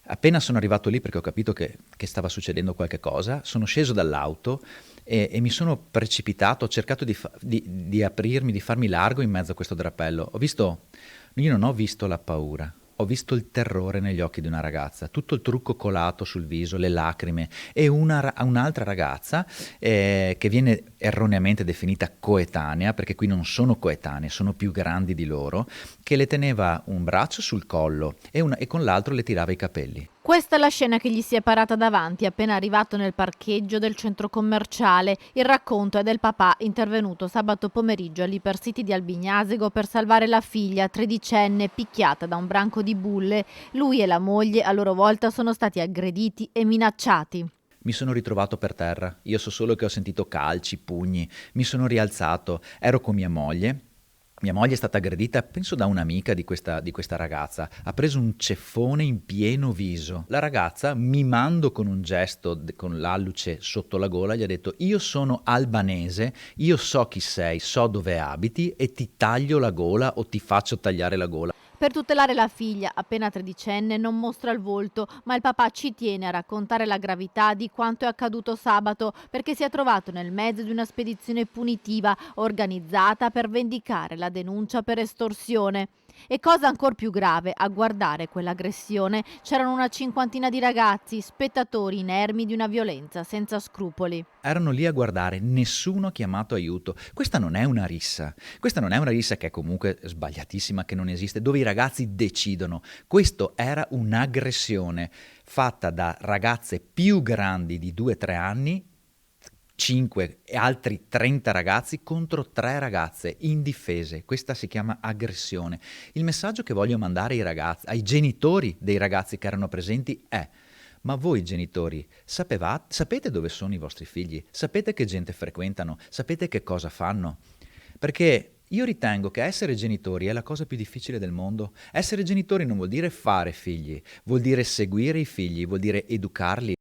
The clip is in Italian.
Appena sono arrivato lì perché ho capito che stava succedendo qualche cosa, sono sceso dall'auto e mi sono precipitato, ho cercato di aprirmi, di farmi largo in mezzo a questo drappello. Io non ho visto la paura, ho visto il terrore negli occhi di una ragazza, tutto il trucco colato sul viso, le lacrime e un'altra ragazza che viene erroneamente definita coetanea, perché qui non sono coetanee, sono più grandi di loro, che le teneva un braccio sul collo e con l'altro le tirava i capelli. Questa è la scena che gli si è parata davanti appena arrivato nel parcheggio del centro commerciale. Il racconto è del papà intervenuto sabato pomeriggio all'Ipercity di Albignasego per salvare la figlia tredicenne picchiata da un branco di bulle. Lui e la moglie a loro volta sono stati aggrediti e minacciati. Mi sono ritrovato per terra, io so solo che ho sentito calci, pugni, mi sono rialzato, ero con mia moglie. Mia moglie è stata aggredita, penso da un'amica di questa ragazza. Ha preso un ceffone in pieno viso. La ragazza, mimando con un gesto, con l'alluce sotto la gola, gli ha detto: Io sono albanese, io so chi sei, so dove abiti e ti taglio la gola o ti faccio tagliare la gola. Per tutelare la figlia, appena tredicenne, non mostra il volto, ma il papà ci tiene a raccontare la gravità di quanto è accaduto sabato, perché si è trovato nel mezzo di una spedizione punitiva organizzata per vendicare la denuncia per estorsione. E cosa ancora più grave, a guardare quell'aggressione c'erano una cinquantina di ragazzi, spettatori inermi di una violenza senza scrupoli. Erano lì a guardare, nessuno ha chiamato aiuto. Questa non è una rissa. Questa non è una rissa che è comunque sbagliatissima, che non esiste, dove i ragazzi decidono. Questo era un'aggressione fatta da ragazze più grandi di 2-3 anni, 5 e altri 30 ragazzi contro 3 ragazze indifese. Questa si chiama aggressione. Il messaggio che voglio mandare ai ragazzi, ai genitori dei ragazzi che erano presenti è: ma voi genitori sapete dove sono i vostri figli? Sapete che gente frequentano? Sapete che cosa fanno? Perché io ritengo che essere genitori è la cosa più difficile del mondo. Essere genitori non vuol dire fare figli, vuol dire seguire i figli, vuol dire educarli.